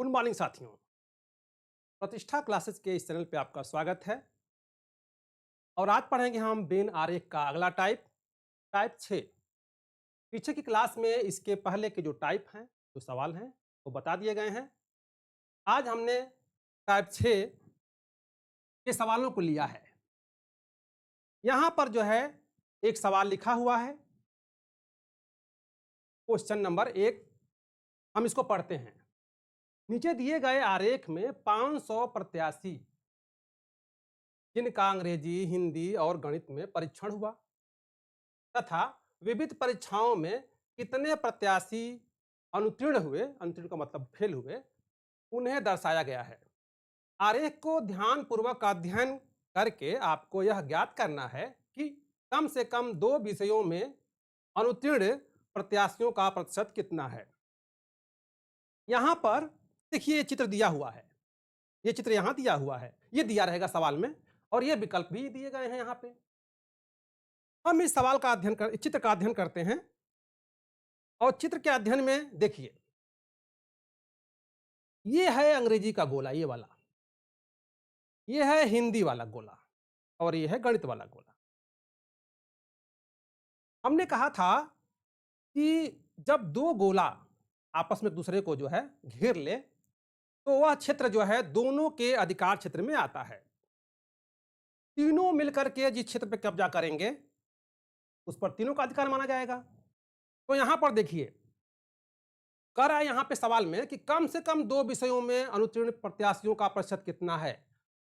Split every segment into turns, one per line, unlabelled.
Good morning साथियों। प्रतिष्ठा classes के इस चैनल पे आपका स्वागत है और आज पढ़ेंगे हम बेन आरेख का अगला टाइप, टाइप 6। पीछे की क्लास में इसके पहले के जो टाइप हैं, जो सवाल हैं, वो बता दिए गए हैं। आज हमने टाइप 6 के सवालों को लिया है। यहाँ पर जो है एक सवाल लिखा हुआ है, क्वेश्चन नंबर 1। हम इसको पढ़ते हैं। नीचे दिए गए आरेख में 500 प्रत्याशी जिनका अंग्रेजी, हिंदी और गणित में परीक्षण हुआ तथा विविध परीक्षाओं में कितने प्रत्याशी अनुत्तीर्ण हुए, अनुत्तीर्ण का मतलब फेल हुए, उन्हें दर्शाया गया है। आरेख को ध्यानपूर्वक अध्ययन करके आपको यह ज्ञात करना है कि कम से कम 2 विषयों में अनुत्तीर्ण प्रत्याशियों का प्रतिशत कितना है। यहां पर देखिए ये चित्र दिया हुआ है, ये चित्र यहां दिया हुआ है, ये दिया रहेगा सवाल में और ये विकल्प भी दिए गए हैं। यहां पे हम इस सवाल का अध्ययन कर, चित्र का अध्ययन करते हैं और चित्र के अध्ययन में देखिए ये है अंग्रेजी का गोला, ये वाला, ये है हिंदी वाला गोला और ये है गणित वाला गोला। हमने कहा था कि जब दो गोला आपस में एक दूसरे को जो है घेर ले तो वह क्षेत्र जो है दोनों के अधिकार क्षेत्र में आता है। तीनों मिलकर के जिस क्षेत्र पे कब्जा करेंगे उस पर तीनों का अधिकार माना जाएगा। तो यहां पर देखिए कह रहा है यहाँ पे सवाल में कि कम से कम 2 विषयों में अनुत्तीर्ण प्रत्याशियों का प्रतिशत कितना है।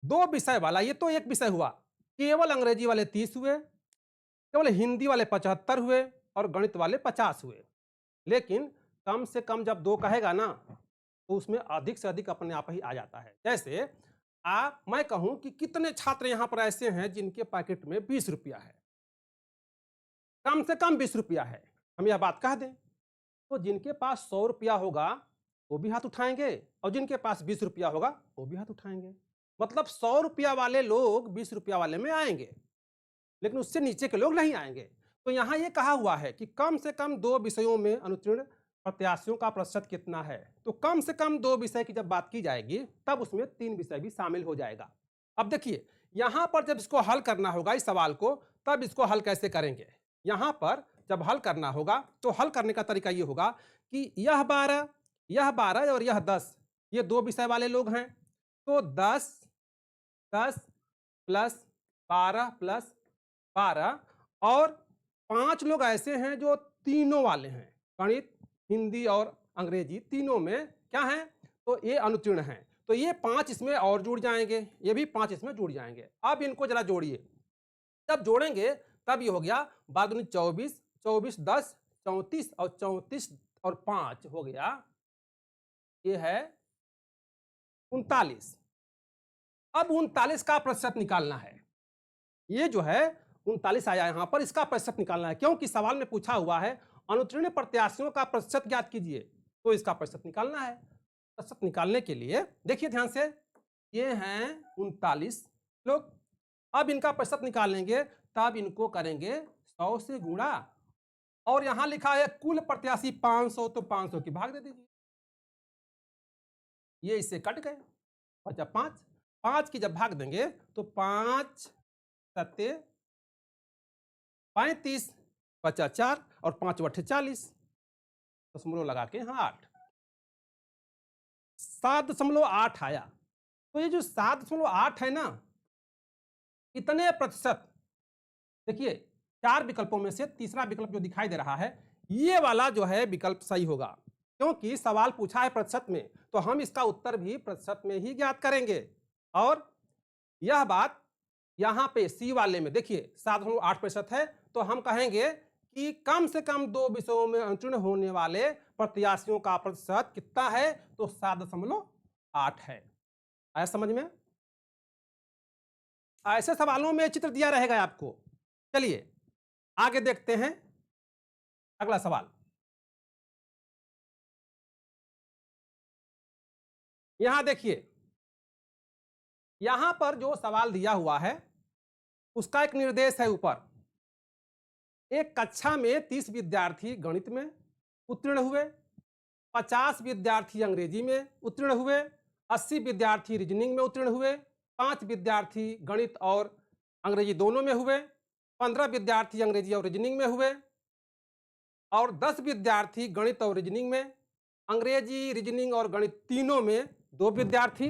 2 विषय वाला, ये तो एक विषय हुआ, केवल अंग्रेजी वाले 30 हुए, केवल हिंदी वाले 75 हुए और गणित वाले 50 हुए। लेकिन कम से कम जब 2 कहेगा ना तो उसमें अधिक से अधिक अपने आप ही आ जाता है। जैसे मैं कहूं कि कितने छात्र यहां पर ऐसे हैं जिनके पैकेट में 20 रुपया है, कम से कम 20 रुपया है, हम यह बात कह दें तो जिनके पास 100 रुपया होगा वो भी हाथ उठाएंगे और जिनके पास 20 रुपया होगा वो भी हाथ उठाएंगे। मतलब 100 रुपया वाले लोग 20 रुपया वाले में आएंगे, लेकिन उससे नीचे के लोग नहीं आएंगे। तो यहां ये कहा हुआ है कि कम से कम 2 विषयों में अनुत्तीर्ण प्रत्याशियों का प्रतिशत कितना है। तो कम से कम 2 विषय की जब बात की जाएगी तब उसमें 3 विषय भी शामिल हो जाएगा। अब देखिए यहां पर जब इसको हल करना होगा इस सवाल को, तब इसको हल कैसे करेंगे। यहां पर जब हल करना होगा तो हल करने का तरीका ये होगा कि यह 12 और यह 10 ये 2 विषय वाले लोग हैं। तो 10 10 प्लस 12 प्लस 12 और 5 लोग ऐसे हैं जो तीनों वाले हैं, गणित, हिंदी और अंग्रेजी तीनों में क्या हैं, तो ये अनुत्तीर्ण हैं। तो ये 5 इसमें और जुड़ जाएंगे, ये भी 5 इसमें जुड़ जाएंगे। अब इनको जरा जोड़िए, जब जोड़ेंगे तब ये हो गया 12 24, 24 10 34 और 34 और 5 हो गया, ये है 39। अब 39 का प्रतिशत निकालना है। ये जो है 39 आया यहां पर, इसका प्रतिशत निकालना है क्योंकि सवाल में पूछा हुआ है अनुत्तीर्ण प्रत्याशियों का प्रतिशत ज्ञात कीजिए, तो इसका प्रतिशत निकालना है। प्रतिशत निकालने के लिए देखिए ध्यान से, ये हैं 39 लोग। अब इनका प्रतिशत निकालेंगे तब इनको करेंगे 100 से गुणा और यहां लिखा है कुल प्रत्याशी 500, तो 500 की भाग दे दीजिए, ये इससे कट गए, बचा 5। 5 की जब भाग देंगे तो 5 सत्ते 35, बचा 4 और 5 बटे 40, दशमलव लगा के यहाँ 8, 7.8 आया। तो ये जो 7.8 है ना, इतने प्रतिशत, देखिए 4 विकल्पों में से तीसरा विकल्प जो दिखाई दे रहा है ये वाला जो है विकल्प सही होगा, क्योंकि सवाल पूछा है प्रतिशत में, तो हम इसका उत्तर भी प्रतिशत में ही ज्ञात करेंगे। और यह बात यहां पे सी वाले में देखिए 7.8% है, तो हम कहेंगे कि कम से कम 2 विषयों में अनुत्तीर्ण होने वाले प्रत्याशियों का प्रतिशत कितना है, तो 7.8 है। आया समझ में। ऐसे सवालों में चित्र दिया रहेगा आपको। चलिए आगे देखते हैं अगला सवाल। यहां देखिए, यहां पर जो सवाल दिया हुआ है उसका एक निर्देश है ऊपर। एक कक्षा में 30 विद्यार्थी गणित में उत्तीर्ण हुए 50 विद्यार्थी अंग्रेजी में उत्तीर्ण हुए, 80 विद्यार्थी रीजनिंग में उत्तीर्ण हुए, 5 विद्यार्थी गणित और अंग्रेजी दोनों में हुए, 15 विद्यार्थी अंग्रेजी और रीजनिंग में हुए और 10 विद्यार्थी गणित और रीजनिंग में, अंग्रेजी, रीजनिंग और गणित तीनों में 2 विद्यार्थी।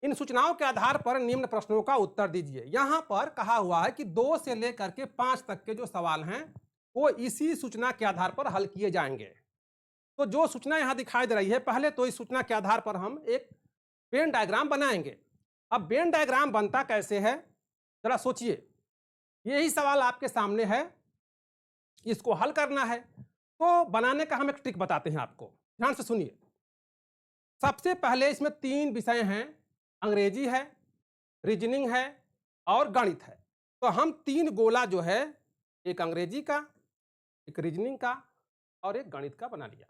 इन सूचनाओं के आधार पर निम्न प्रश्नों का उत्तर दीजिए। यहां पर कहा हुआ है कि 2 से लेकर के 5 तक के जो सवाल हैं वो इसी सूचना के आधार पर हल किए जाएंगे। तो जो सूचना यहां दिखाई दे रही है, पहले तो इस सूचना के आधार पर हम एक वेन डायग्राम बनाएंगे। अब वेन डायग्राम बनता कैसे है, जरा सोचिए। यही सवाल आपके सामने है, इसको हल करना है। तो बनाने का हम एक ट्रिक बताते हैं आपको, ध्यान से सुनिए। सबसे पहले इसमें 3 विषय हैं, अंग्रेजी है, रीजनिंग है और गणित है। तो हम 3 गोला जो है, एक अंग्रेजी का, एक रीजनिंग का और एक गणित का बना लिया।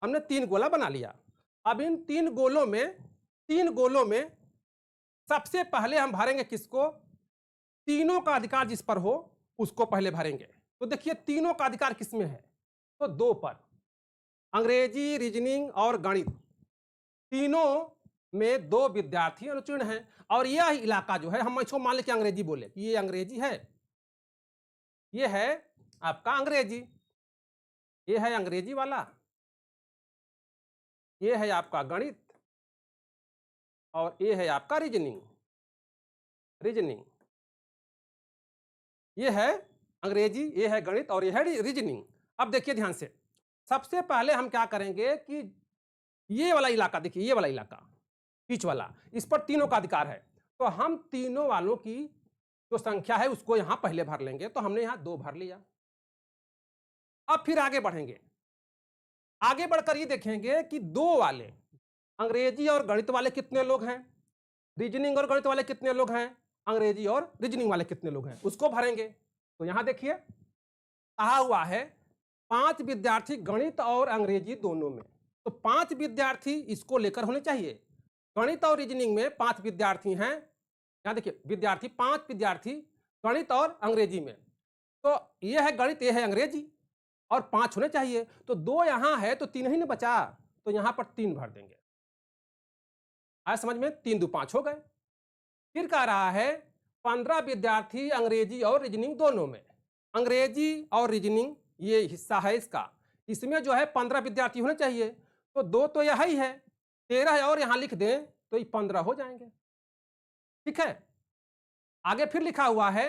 हमने 3 गोला बना लिया। अब इन 3 गोलों में सबसे पहले हम भरेंगे किसको? तीनों का अधिकार जिस पर हो उसको पहले भरेंगे। तो देखिए तीनों का अधिकार किसमें है? तो 2 पर, अंग्रेजी, रीजनिंग और गणित तीनों में 2 विद्यार्थी अनुत्तीर्ण हैं। और यह इलाका जो है, हम इसको मान लें कि अंग्रेजी बोले, ये अंग्रेजी है, ये है आपका अंग्रेजी, ये है अंग्रेजी वाला, ये है आपका गणित और ये है आपका रीजनिंग। ये है अंग्रेजी, ये है गणित और ये है रीजनिंग। अब देखिए ध्यान से, सबसे पहले हम क्या करेंगे कि ये वाला इलाका, देखिए ये वाला इलाका बीच वाला, इस पर तीनों का अधिकार है। तो हम तीनों वालों की जो संख्या है उसको यहां पहले भर लेंगे। तो हमने यहां 2 भर लिया। अब फिर आगे बढ़ेंगे, आगे बढ़कर ये देखेंगे कि 2 वाले अंग्रेजी और गणित वाले कितने लोग हैं, रीजनिंग और गणित वाले कितने लोग हैं, अंग्रेजी और रीजनिंग वाले कितने लोग हैं, उसको भरेंगे। तो यहां देखिए कहा हुआ है 5 विद्यार्थी गणित और अंग्रेजी दोनों में। तो 5 विद्यार्थी इसको लेकर होने चाहिए। गणित और रीजनिंग में 5 विद्यार्थी हैं। यहां देखिए विद्यार्थी, 5 विद्यार्थी गणित और अंग्रेजी में। तो ये है गणित, ये है अंग्रेजी और 5 होने चाहिए। तो 2 यहां है तो 3 ही ना बचा, तो यहां पर 3 भर देंगे। आया समझ में? 3 2 5 हो गए। फिर कह रहा है 15 विद्यार्थी अंग्रेजी और रीजनिंग दोनों में। अंग्रेजी और रीजनिंग ये हिस्सा है इसका, इसमें जो है 15 विद्यार्थी होने चाहिए। तो 2 तो यही है, 13 और यहां लिख दें तो ये 15 हो जाएंगे। ठीक है, आगे फिर लिखा हुआ है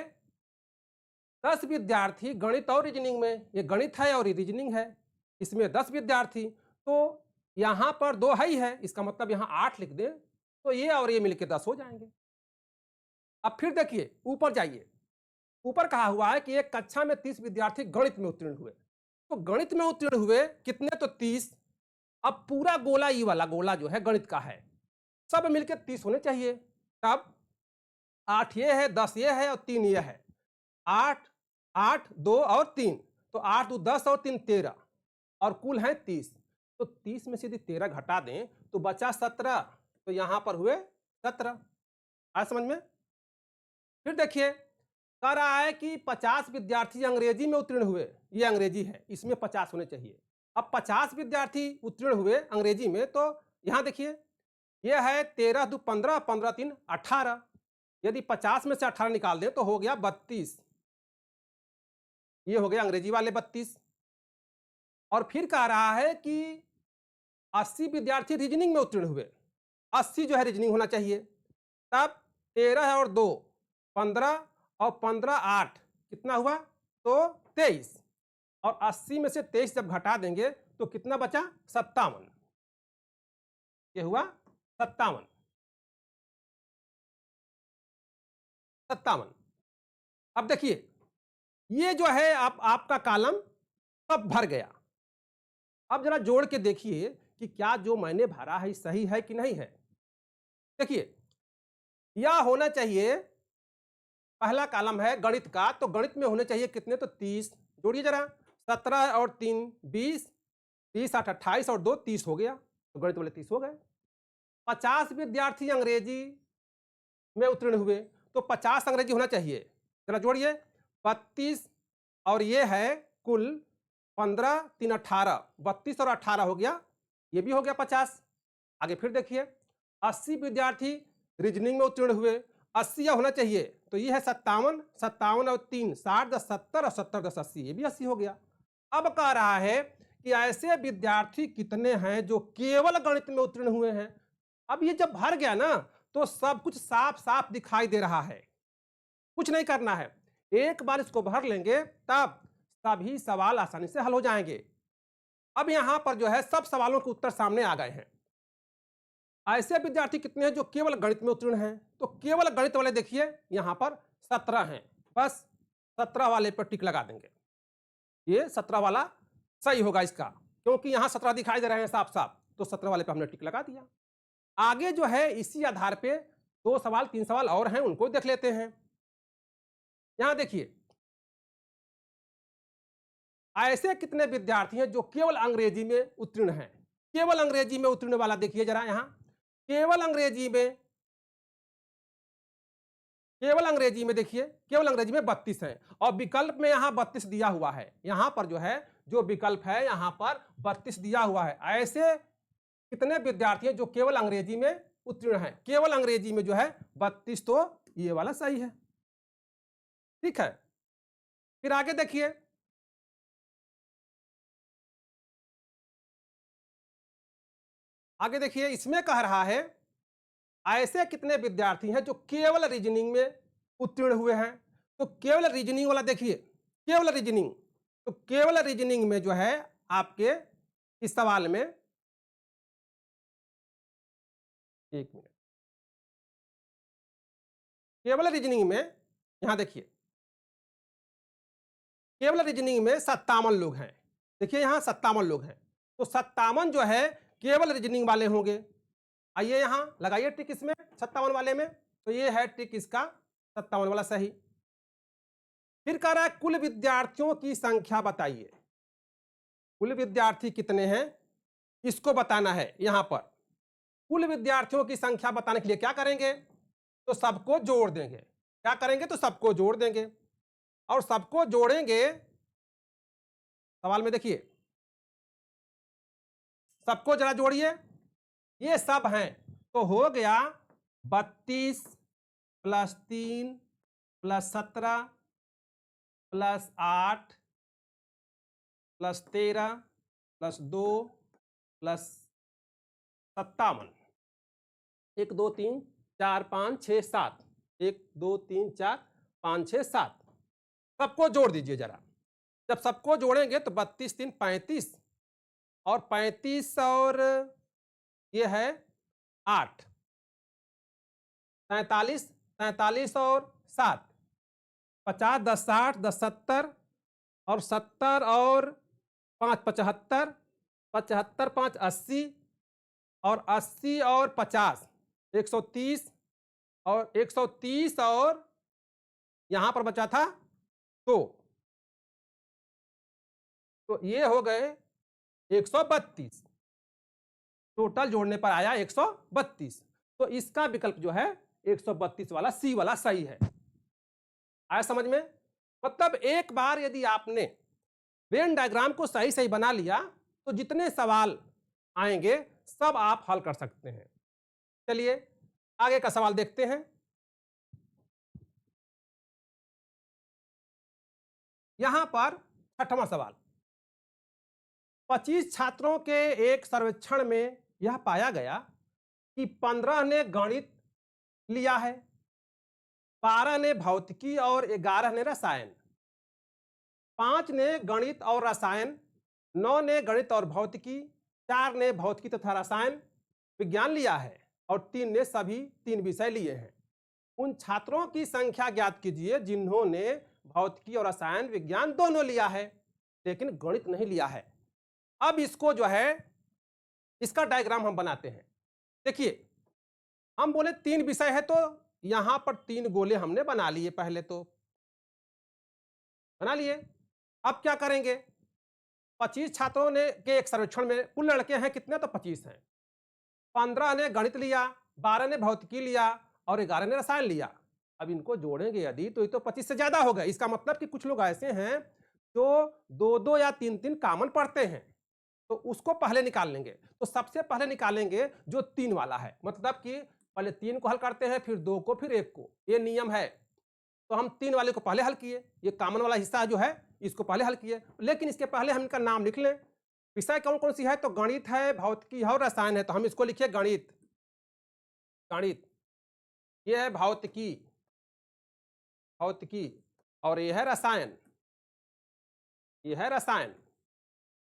10 विद्यार्थी गणित और रीजनिंग में। ये गणित है और ये रीजनिंग है, इसमें 10 विद्यार्थी। तो यहां पर 2 ही है, इसका मतलब यहां 8 लिख दें तो ये और ये मिलकर 10 हो जाएंगे। अब फिर देखिए ऊपर जाइए, ऊपर कहा हुआ है कि एक कक्षा में 30 विद्यार्थी गणित में उत्तीर्ण हुए। तो गणित में उत्तीर्ण हुए कितने? तो 30। अब पूरा गोला, ये वाला गोला जो है गणित का है, सब मिलकर 30 होने चाहिए। तब 8 ये है, 10 ये है और 3 ये है। 8 8 2 और 3, तो 8 2 10 और 3 13 और कुल है 30। तो 30 में से यदि 13 घटा दें तो बचा 17। तो यहां पर हुए 17। आज समझ में? फिर देखिए कह रहा है कि 50 विद्यार्थी अंग्रेजी में उत्तीर्ण हुए। ये अंग्रेजी है, इसमें 50 होने चाहिए। अब 50 विद्यार्थी उत्तीर्ण हुए अंग्रेजी में, तो यहां देखिए ये है 13 2 15, 15 3 18। यदि 50 में से 18 निकाल दें तो हो गया 32। ये हो गया अंग्रेजी वाले 32। और फिर कह रहा है कि 80 विद्यार्थी रीजनिंग में उत्तीर्ण हुए। 80 जो है रीजनिंग होना चाहिए। तब 13 और 2 15 और 15 8 कितना हुआ? तो 23। और 80 में से 23 जब घटा देंगे तो कितना बचा? 57। ये हुआ 57। अब देखिए ये जो है आपका कॉलम सब भर गया। अब जरा जोड़ के देखिए कि क्या जो मैंने भरा है सही है कि नहीं है। देखिए यह होना चाहिए, पहला कॉलम है गणित का, तो गणित में होने चाहिए कितने? तो 30। जोड़िए जरा, 17 और 3 20, 30 8 28 और 2 30 हो गया। तो गणित वाले 30 हो गए। 50 विद्यार्थी अंग्रेजी में उत्तीर्ण हुए, तो 50 अंग्रेजी होना चाहिए। जरा जोड़िए, 32 और ये है कुल 15 3 18, 32 और 18 हो गया, ये भी हो गया 50। आगे फिर देखिए 80 विद्यार्थी रीजनिंग में उत्तीर्ण हुए, 80 या होना चाहिए, तो ये है 57, 57 और 3 60 10 70 और 70 10 80, ये भी 80 हो गया। अब कह रहा है कि ऐसे विद्यार्थी कितने हैं जो केवल गणित में उत्तीर्ण हुए हैं। अब ये जब भर गया ना तो सब कुछ साफ साफ दिखाई दे रहा है, कुछ नहीं करना है, एक बार इसको भर लेंगे तब सभी सवाल आसानी से हल हो जाएंगे। अब यहां पर जो है सब सवालों के उत्तर सामने आ गए हैं। ऐसे विद्यार्थी कितने हैं जो केवल गणित में उत्तीर्ण हैं, तो केवल गणित वाले देखिए यहां पर 17 हैं, बस 17 वाले पर टिक लगा देंगे, ये 17 वाला सही होगा इसका, क्योंकि यहां 17 दिखाई दे रहे हैं साफ साफ, तो 17 वाले पे हमने टिक लगा दिया। आगे जो है इसी आधार पे 2 सवाल 3 सवाल और हैं, उनको देख लेते हैं। यहां देखिए ऐसे कितने विद्यार्थी हैं जो केवल अंग्रेजी में उत्तीर्ण हैं, केवल अंग्रेजी में उत्तीर्ण वाला देखिए जरा, यहां केवल अंग्रेजी में, केवल अंग्रेजी में देखिए, केवल अंग्रेजी में 32 है, और विकल्प में यहां 32 दिया हुआ है, यहां पर जो है जो विकल्प है यहां पर 32 दिया हुआ है। ऐसे कितने विद्यार्थी हैं जो केवल अंग्रेजी में उत्तीर्ण हैं, केवल अंग्रेजी में जो है 32, तो ये वाला सही है, ठीक है। फिर आगे देखिए आगे देखिए इसमें कह रहा है ऐसे कितने विद्यार्थी हैं जो केवल रीजनिंग में उत्तीर्ण हुए हैं, तो केवल रीजनिंग वाला देखिए, केवल रीजनिंग, तो केवल रीजनिंग में जो है आपके इस सवाल में, एक मिनट, केवल रीजनिंग में यहां देखिए केवल रीजनिंग में 57 लोग हैं, देखिए यहां 57 लोग हैं, तो 57 जो है केवल रीजनिंग वाले होंगे। आइए यहां लगाइए टिक इसमें 57 वाले में, तो ये है टिक इसका 57 वाला सही। फिर कह रहा है कुल विद्यार्थियों की संख्या बताइए, कुल विद्यार्थी कितने हैं इसको बताना है। यहां पर कुल विद्यार्थियों की संख्या बताने के लिए क्या करेंगे, तो सबको जोड़ देंगे, क्या करेंगे, तो सबको जोड़ देंगे, और सबको जोड़ेंगे, सवाल में देखिए सबको जरा जोड़िए, ये सब हैं, तो हो गया 32 plus 3 plus 17 plus 8 plus 13 plus 2 plus 57, 1 2 3 4 5 6 7, 1 2 3 4 5 6 7, सबको जोड़ दीजिए जरा। जब सबको जोड़ेंगे तो 32 3 35, और 35 और ये है 8, 43 43 और 7, 50 10 60 10 70, और 70 और 5 75, 75 5 80, और 80 और 50 130, और 130 और यहां पर बचा था तो ये हो गए 132, टोटल जोड़ने पर आया 132, तो इसका विकल्प जो है 132 वाला सी वाला सही है। आया समझ में, मतलब एक बार यदि आपने वेन डायग्राम को सही सही बना लिया तो जितने सवाल आएंगे सब आप हल कर सकते हैं। चलिए आगे का सवाल देखते हैं। यहां पर 6वां सवाल, 25 छात्रों के एक सर्वेक्षण में यह पाया गया कि 15 ने गणित लिया है, 12 ने भौतिकी और 11 ने रसायन, 5 ने गणित और रसायन, 9 ने गणित और भौतिकी, 4 ने भौतिकी तथा रसायन विज्ञान लिया है, और 3 ने सभी 3 विषय लिए हैं। उन छात्रों की संख्या ज्ञात कीजिए जिन्होंने भौतिकी और रसायन विज्ञान दोनों लिया है लेकिन गणित नहीं लिया है। अब इसको जो है इसका डायग्राम हम बनाते हैं। देखिए हम बोले 3 विषय है तो यहां पर 3 गोले हमने बना लिए, पहले तो बना लिए। अब क्या करेंगे, 25 छात्रों ने के एक सर्वेक्षण में कुल लड़के हैं कितने, तो 25 हैं, 15 ने गणित लिया, 12 ने भौतिकी लिया और 11 ने रसायन लिया। अब इनको जोड़ेंगे यदि तो ये तो 25 से ज्यादा हो गए। इसका मतलब कि कुछ लोग ऐसे हैं जो 2-2 या 3-3 कॉमन पढ़ते हैं, तो उसको पहले निकाल लेंगे। तो सबसे पहले निकालेंगे जो 3 वाला है, मतलब कि पहले 3 को हल करते हैं, फिर 2 को, फिर 1 को। ये नियम है। तो हम 3 वाले को पहले हल किए, ये कॉमन वाला हिस्सा जो है इसको पहले हल किए। लेकिन इसके पहले हम इनका नाम लिख लें। विषय कौन-कौन सी है? तो गणित है, भौतिकी है और रसायन है। तो हम इसको लिखिए गणित। गणित, ये है भौतिकी, भौतिकी, और ये है रसायन, ये है रसायन।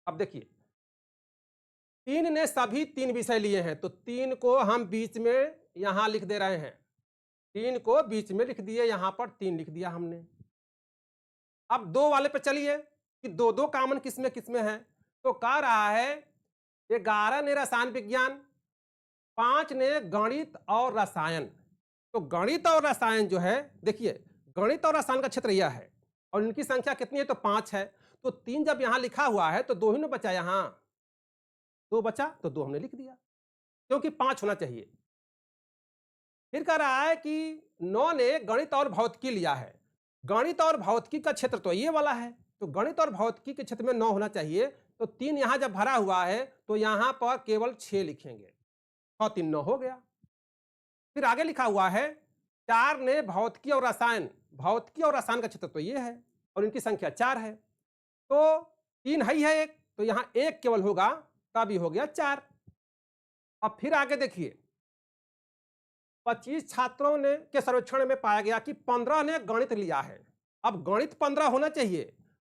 अब देखिए, 3 ने सभी 3 विषय लिए हैं, तो 3 को हम बीच में यहां लिख दे रहे हैं। 3 को बीच में लिख दिए, यहां पर 3 लिख दिया हमने। अब 2 वाले पे चलिए कि 2-2 कॉमन किसमें है। तो कह रहा है 11 ने रसायन विज्ञान, 5 ने गणित और रसायन। तो गणित और रसायन जो है, देखिए गणित और रसायन का क्षेत्र यह है और इनकी संख्या कितनी है? तो 5 है। तो 3 जब यहां लिखा हुआ है तो 2 ही ना बचा, यहां 2 बचा, तो 2 हमने लिख दिया, क्योंकि 5 होना चाहिए। फिर कह रहा है कि 9 ने गणित और भौतिकी लिया है। गणित और भौतिकी का क्षेत्र तो ये वाला है, तो गणित और भौतिकी के क्षेत्र में 9 होना चाहिए। तो 3 यहां जब भरा हुआ है तो यहां पर केवल 6 लिखेंगे, 6 3 9 हो गया। फिर आगे लिखा हुआ है 4 ने भौतिकी और रसायन, भौतिकी और रसायन का क्षेत्र तो ये है और इनकी संख्या 4 है। तो 3 है ही है एक, तो यहां 1 केवल होगा, तभी हो गया 4। अब फिर आगे देखिए, 25 छात्रों ने के सर्वेक्षण में पाया गया कि 15 ने गणित लिया है। अब गणित 15 होना चाहिए,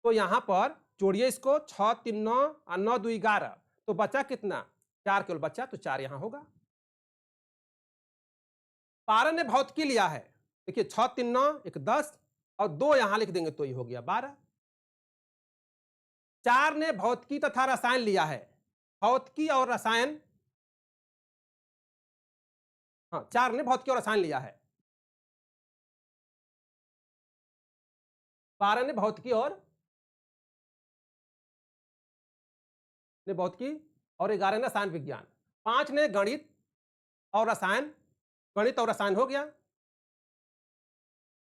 तो यहां पर जोड़िए इसको, 6 3 9 और 9 2 11, तो बचा कितना? 4 केवल बचा, तो 4 यहां होगा। 12 ने भौतिकी लिया है, देखिए 6 3 9 1 10 और 2 यहां लिख देंगे तो ये हो गया 12। 4 ने भौतिकी तथा रसायन लिया है, भौतिकी और रसायन, हाँ 4 ने भौतिकी और रसायन लिया है, 12 ने भौतिकी और भौतिकी और 11 ने रसायन विज्ञान, 5 ने गणित और रसायन, गणित और रसायन हो गया,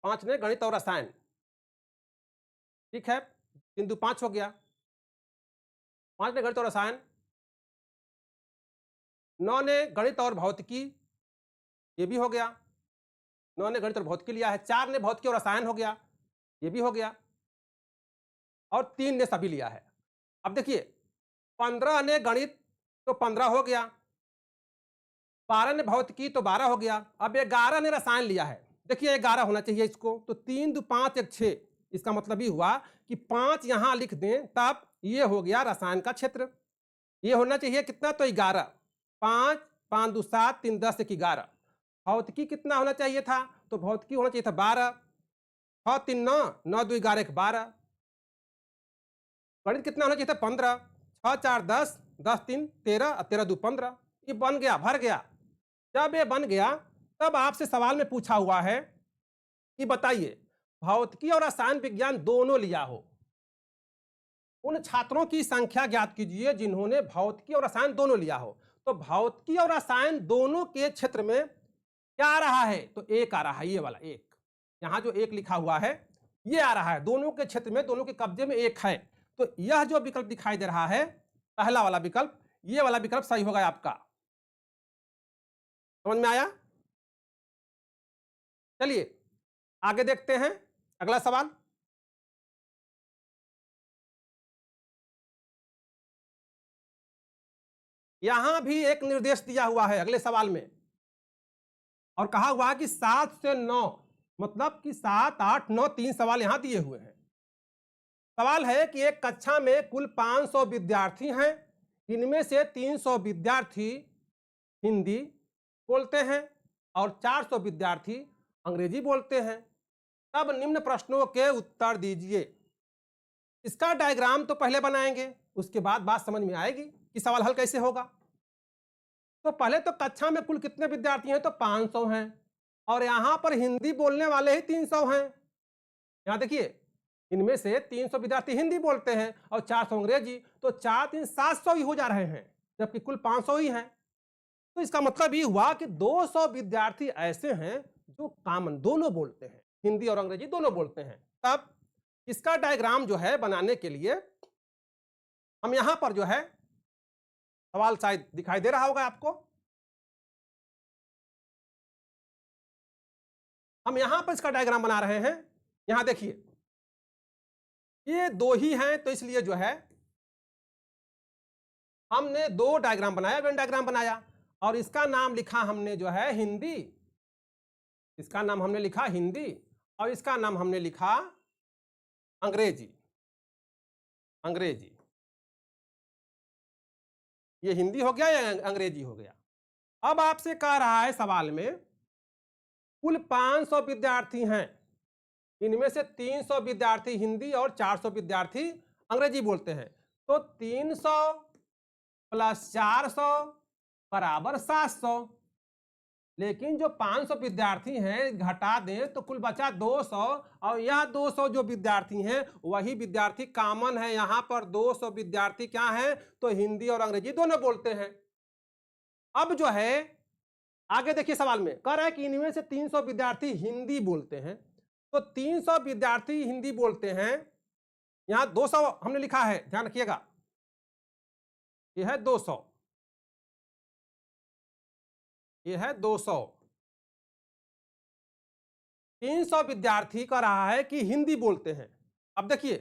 5 ने गणित और रसायन, ठीक है, बिंदु 5 हो गया। 5 ने गणित और रसायन, 9 ने गणित और भौतिकी, ये भी हो गया, 9 ने गणित और भौतिकी लिया है। 4 ने भौतिकी और रसायन हो गया, ये भी हो गया, और 3 ने सभी लिया है। अब देखिए 15 ने गणित, तो 15 हो गया, 12 ने भौतिकी, तो 12 हो गया। अब 11 ने रसायन लिया है, देखिए 11 होना चाहिए इसको, तो 3 2 5 1 6, इसका मतलब ये हुआ कि 5 यहां लिख दें, तब ये हो गया रसायन का क्षेत्र। ये होना चाहिए कितना? तो 11, 5 5 2 7 3 10 1 11। भौतिकी कितना होना चाहिए था? तो भौतिकी होना चाहिए था 12, 6 3 9 9 2 11 1 12। गणित कितना होना चाहिए था? 15, 6 4 10 10 3 13 और 13 2 15। ये बन गया, भर गया। जब ये बन गया, तब आपसे सवाल में पूछा हुआ है कि बताइए भौतिकी और रसायन विज्ञान दोनों लिया हो, उन छात्रों की संख्या ज्ञात कीजिए जिन्होंने भौतिकी और रसायन दोनों लिया हो। तो भौतिकी और रसायन दोनों के क्षेत्र में क्या आ रहा है? तो 1 आ रहा है, ये वाला 1, यहां जो 1 लिखा हुआ है ये आ रहा है, दोनों के क्षेत्र में, दोनों के कब्जे में 1 है। तो यह जो विकल्प दिखाई दे रहा है, पहला वाला विकल्प, ये वाला विकल्प सही होगा आपका। समझ में आया? चलिए आगे देखते हैं अगला सवाल। यहां भी एक निर्देश दिया हुआ है अगले सवाल में, और कहा हुआ है कि 7 से 9, मतलब कि 7 8 9, 3 सवाल यहां दिए हुए हैं। सवाल है कि एक कक्षा में कुल 500 विद्यार्थी हैं, इनमें से 300 विद्यार्थी हिंदी बोलते हैं और 400 विद्यार्थी अंग्रेजी बोलते हैं। तब निम्न प्रश्नों के उत्तर दीजिए। इसका डायग्राम तो पहले बनाएंगे, उसके बाद बात समझ में आएगी कि सवाल हल कैसे होगा। तो पहले तो कक्षा में कुल कितने विद्यार्थी हैं? तो 500 हैं, और यहां पर हिंदी बोलने वाले ही 300 हैं। यहां देखिए, इनमें से 300 विद्यार्थी हिंदी बोलते हैं और 400 अंग्रेजी, तो 4 3 700 ही हो जा रहे हैं, जबकि कुल 500 ही हैं। तो इसका मतलब ये हुआ कि 200 विद्यार्थी ऐसे हैं जो कॉमन दोनों बोलते हैं, हिंदी और अंग्रेजी दोनों बोलते हैं। तब इसका डायग्राम जो है बनाने के लिए हम यहां पर जो है सवाल शायद दिखाई दे रहा होगा आपको। हम यहां पर इसका डायग्राम बना रहे हैं। यहां देखिए, ये दो ही हैं तो इसलिए जो है हमने दो डायग्राम बनाया, वेन डायग्राम बनाया, और इसका नाम लिखा हमने जो है हिंदी, इसका नाम हमने लिखा हिंदी, और इसका नाम हमने लिखा अंग्रेजी। अंग्रेजी, ये हिंदी हो गया या अंग्रेजी हो गया। अब आपसे कह रहा है सवाल में कुल 500 विद्यार्थी हैं, इनमें से 300 विद्यार्थी हिंदी और 400 विद्यार्थी अंग्रेजी बोलते हैं, तो 300 प्लस 400 बराबर 700। लेकिन जो 500 विद्यार्थी हैं घटा दें तो कुल बचा 200, और यह 200 जो विद्यार्थी हैं वही विद्यार्थी कॉमन है। यहां पर 200 विद्यार्थी क्या हैं, तो हिंदी और अंग्रेजी दोनों बोलते हैं। अब जो है आगे देखिए, सवाल में कह रहा है कि इनमें से 300 विद्यार्थी हिंदी बोलते हैं, तो 300 विद्यार्थी हिंदी बोलते हैं, यहां 200 हमने लिखा है, ध्यान रखिएगा, यह है 200, यह है 200। 300 विद्यार्थी कह रहा है कि हिंदी बोलते हैं। अब देखिए,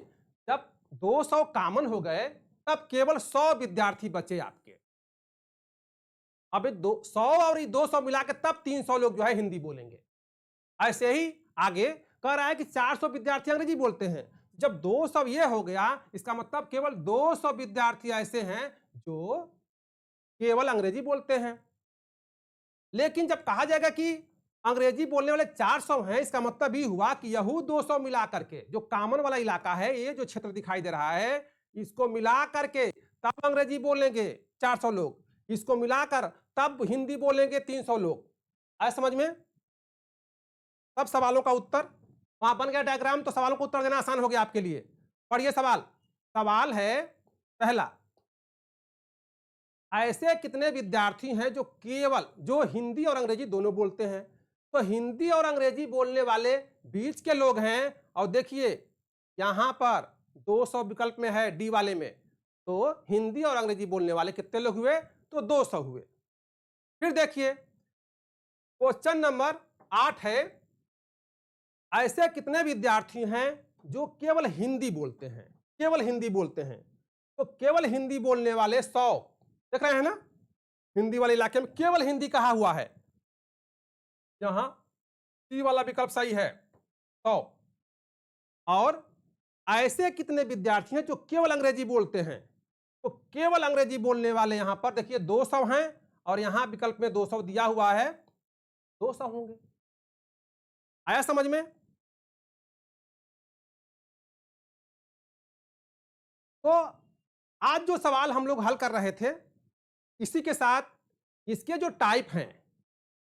जब 200 कॉमन हो गए तब केवल 100 विद्यार्थी बचे आपके। अब 100 और 200 मिला के तब 300 लोग जो है हिंदी बोलेंगे। ऐसे ही आगे कह रहा है कि 400 विद्यार्थी अंग्रेजी बोलते हैं। जब 200 ये हो गया, इसका मतलब केवल 200 विद्यार्थी ऐसे हैं जो केवल अंग्रेजी बोलते हैं। लेकिन जब कहा जाएगा कि अंग्रेजी बोलने वाले 400 हैं, इसका मतलब ये हुआ कि यहू 200 मिला करके जो कॉमन वाला इलाका है, ये जो क्षेत्र दिखाई दे रहा है, इसको मिला करके तब अंग्रेजी बोलेंगे 400 लोग, इसको मिलाकर तब हिंदी बोलेंगे 300 लोग। आए समझ में? सब सवालों का उत्तर वहां बन गया डायग्राम, तो सवालों को उत्तर देना आसान हो गया आपके लिए। पढ़िए सवाल। सवाल है पहला, ऐसे कितने विद्यार्थी हैं जो हिंदी और अंग्रेजी दोनों बोलते हैं। तो हिंदी और अंग्रेजी बोलने वाले बीच के लोग हैं, और देखिए यहां पर 200 विकल्प में है डी वाले में, तो हिंदी और अंग्रेजी बोलने वाले कितने लोग हुए, तो 200 हुए। फिर देखिए क्वेश्चन नंबर 8 है, ऐसे कितने विद्यार्थी हैं जो केवल हिंदी बोलते हैं, केवल हिंदी बोलते हैं। तो केवल हिंदी बोलने वाले 100, देख रहे हैं ना, हिंदी वाले इलाके में केवल हिंदी कहा हुआ है, यहां सी वाला विकल्प सही है 100। और ऐसे कितने विद्यार्थी हैं जो केवल अंग्रेजी बोलते हैं, तो केवल अंग्रेजी बोलने वाले यहां पर देखिए 200 हैं, और यहां विकल्प में 200 दिया हुआ है, 200 होंगे। आया समझ में? तो आज जो सवाल हम लोग हल कर रहे थे, इसी के साथ इसके जो टाइप हैं,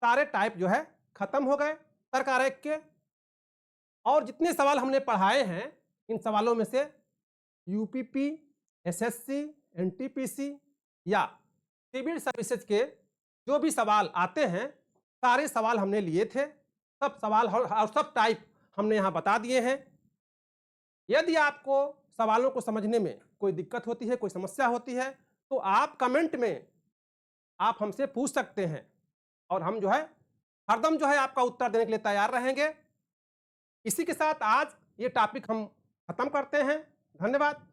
सारे टाइप जो है खत्म हो गए तर्क आरेख के। और जितने सवाल हमने पढ़ाए हैं, इन सवालों में से यूपीपी, एसएससी, एनटीपीसी या सिविल सर्विसेज के जो भी सवाल आते हैं, सारे सवाल हमने लिए थे। सब सवाल और सब टाइप हमने यहां बता दिए हैं। यदि आपको सवालों को समझने में कोई दिक्कत होती है, कोई समस्या होती है, तो आप कमेंट में आप हमसे पूछ सकते हैं, और हम जो है हरदम जो है आपका उत्तर देने के लिए तैयार रहेंगे। इसी के साथ आज ये टॉपिक हम खत्म करते हैं। धन्यवाद।